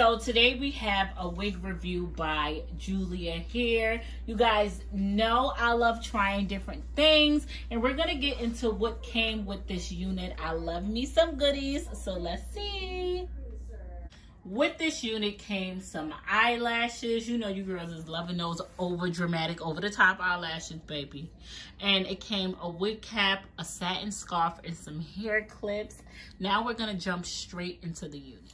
So today we have a wig review by Julia here. You guys know I love trying different things, and we're gonna get into what came with this unit. I love me some goodies, so let's see. With this unit came some eyelashes. You know you girls is loving those over dramatic, over the top eyelashes, baby. And it came a wig cap, a satin scarf, and some hair clips. Now we're gonna jump straight into the unit.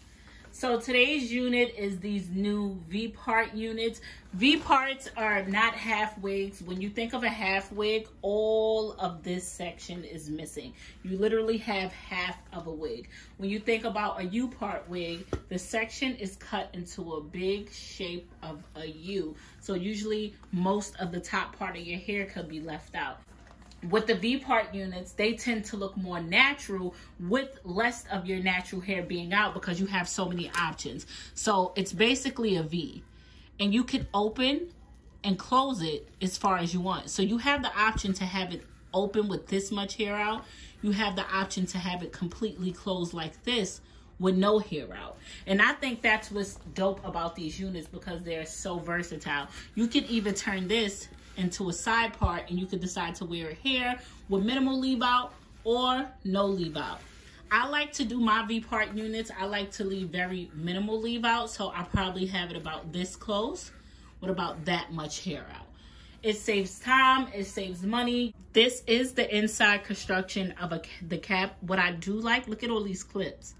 So today's unit is these new Vpart units. Vparts are not half wigs. When you think of a half wig, all of this section is missing. You literally have half of a wig. When you think about a U-part wig, the section is cut into a big shape of a U. So usually most of the top part of your hair could be left out. With the Vpart units, they tend to look more natural with less of your natural hair being out because you have so many options. So it's basically a V, and you can open and close it as far as you want. So you have the option to have it open with this much hair out. You have the option to have it completely closed like this with no hair out. And I think that's what's dope about these units because they're so versatile. You can even turn this into a side part, and you could decide to wear it here with minimal leave out or no leave out. I like to do my Vpart units. I like to leave very minimal leave out, so I probably have it about this close with about that much hair out. It saves time, it saves money. This is the inside construction of the cap. What I do like, look at all these clips.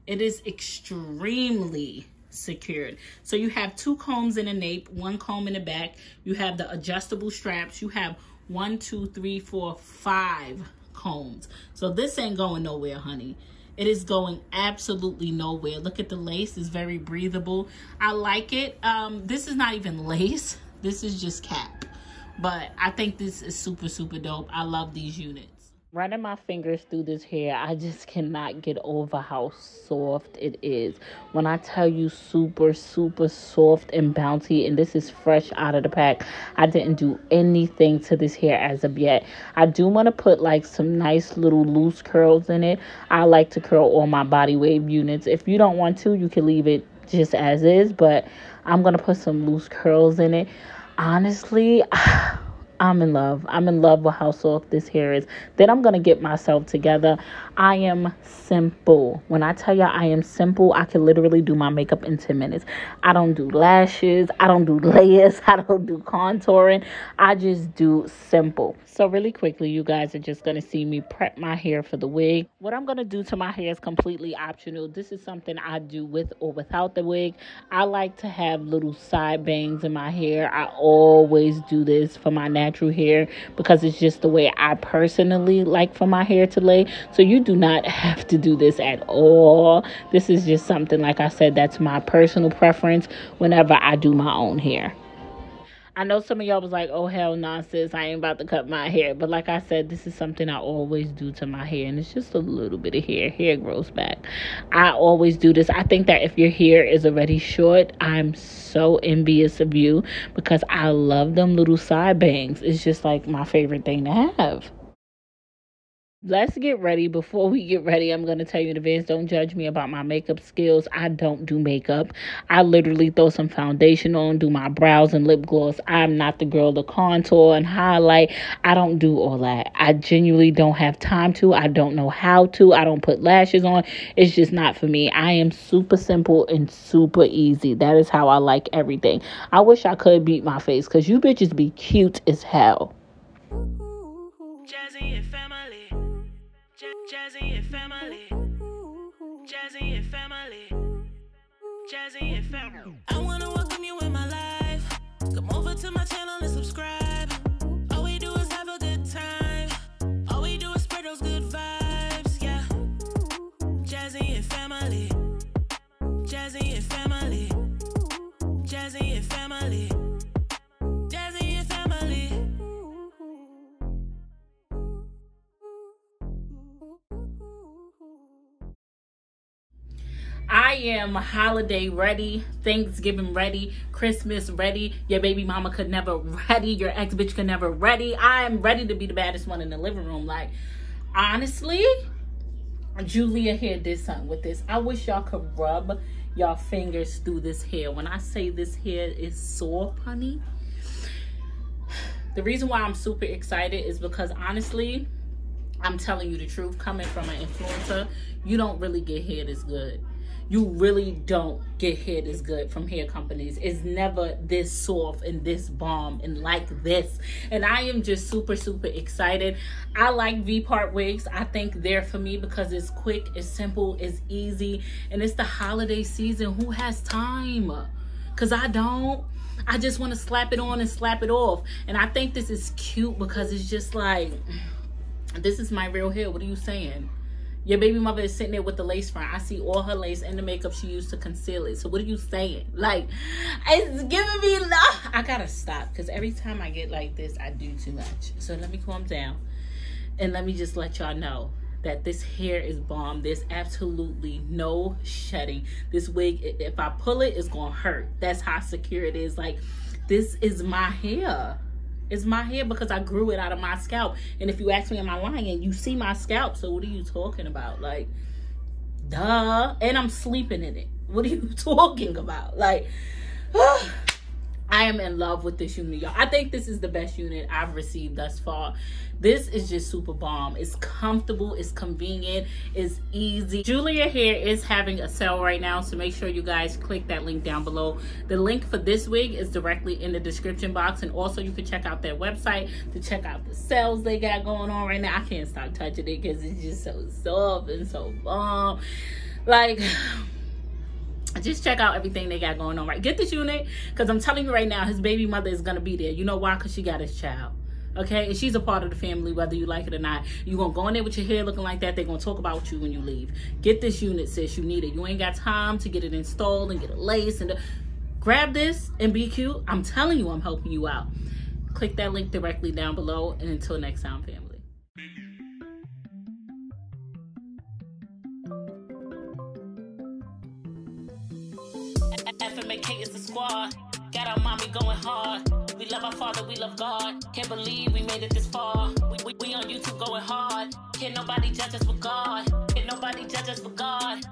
It is extremely secured. So you have two combs in a nape, one comb in the back. You have the adjustable straps. You have 1, 2, 3, 4, 5 combs. So this ain't going nowhere, honey. It is going absolutely nowhere. Look at the lace, it's very breathable. I like it. This is not even lace. This is just cap. But I think this is super, super dope. I love these units. Running my fingers through this hair, I just cannot get over how soft it is. When I tell you super, super soft and bouncy, and this is fresh out of the pack. I didn't do anything to this hair as of yet. I do want to put like some nice little loose curls in it. I like to curl all my body wave units. If you don't want to, you can leave it just as is, but I'm going to put some loose curls in it. Honestly, I'm in love. I'm in love with how soft this hair is. Then I'm going to get myself together. I am simple. When I tell you I am simple, I can literally do my makeup in 10 minutes. I don't do lashes. I don't do layers. I don't do contouring. I just do simple. So really quickly, you guys are just going to see me prep my hair for the wig. What I'm going to do to my hair is completely optional. This is something I do with or without the wig. I like to have little side bangs in my hair. I always do this for my natural hair because it's just the way I personally like for my hair to lay. So you do not have to do this at all. This is just something, like I said, that's my personal preference whenever I do my own hair. I know some of y'all was like, oh, hell no, sis, I ain't about to cut my hair. But like I said, this is something I always do to my hair. And it's just a little bit of hair. Hair grows back. I always do this. I think that if your hair is already short, I'm so envious of you because I love them little side bangs. It's just like my favorite thing to have. Let's get ready. Before we get ready, I'm going to tell you in advance, don't judge me about my makeup skills. I don't do makeup. I literally throw some foundation on, do my brows and lip gloss. I'm not the girl to contour and highlight. I don't do all that. I genuinely don't have time to. I don't know how to. I don't put lashes on. It's just not for me. I am super simple and super easy. That is how I like everything. I wish I could beat my face because you bitches be cute as hell. Jazzy and family. Jazzy and family. Jazzy and family. Jazzy and family. I wanna welcome you in my life. Come over to my channel and subscribe. All we do is have a good time. All we do is spread those good vibes, yeah. Jazzy and family. Jazzy and family. Jazzy and family. Jazzy and family. I am holiday ready, Thanksgiving ready, Christmas ready. Your baby mama could never ready. Your ex bitch could never ready. I'm ready to be the baddest one in the living room. Like, honestly, Julia here did something with this. I wish y'all could rub y'all fingers through this hair. When I say this hair is soft, honey, the reason why I'm super excited is because honestly, I'm telling you the truth, coming from an influencer, you don't really get hair this good. You really don't get hair this good from hair companies. It's never this soft and this bomb and like this. And I am just super, super excited. I like Vpart wigs. I think they're for me because it's quick, it's simple, it's easy, and it's the holiday season. Who has time? Because I don't. I just want to slap it on and slap it off. And I think this is cute because it's just like, this is my real hair. What are you saying? Your baby mother is sitting there with the lace front. I see all her lace and the makeup she used to conceal it. So what are you saying? Like, it's giving me love. I gotta stop because every time I get like this, I do too much. So let me calm down. And let me just let y'all know that this hair is bomb. There's absolutely no shedding. This wig, if I pull it, it's gonna hurt. That's how secure it is. Like, this is my hair. It's my hair because I grew it out of my scalp. And if you ask me, am I lying? You see my scalp, so what are you talking about? Like, duh. And I'm sleeping in it. What are you talking about? Like, I am in love with this unit, y'all. I think this is the best unit I've received thus far. This is just super bomb. It's comfortable, it's convenient, it's easy. Julia Hair is having a sale right now, so make sure you guys click that link down below. The link for this wig is directly in the description box, and also you can check out their website to check out the sales they got going on right now. I can't stop touching it because it's just so soft and so bomb. Like, just check out everything they got going on, right? Get this unit, because I'm telling you right now, his baby mother is going to be there. You know why? Because she got his child. Okay? And she's a part of the family, whether you like it or not. You're going to go in there with your hair looking like that. They're going to talk about you when you leave. Get this unit, sis. You need it. You ain't got time to get it installed and get a lace. And grab this and be cute. I'm telling you, I'm helping you out. Click that link directly down below. And until next time, family. FMAK is the squad. Got our mommy going hard. We love our father, we love God. Can't believe we made it this far. We on YouTube going hard. Can't nobody judge us with God. Can't nobody judge us with God.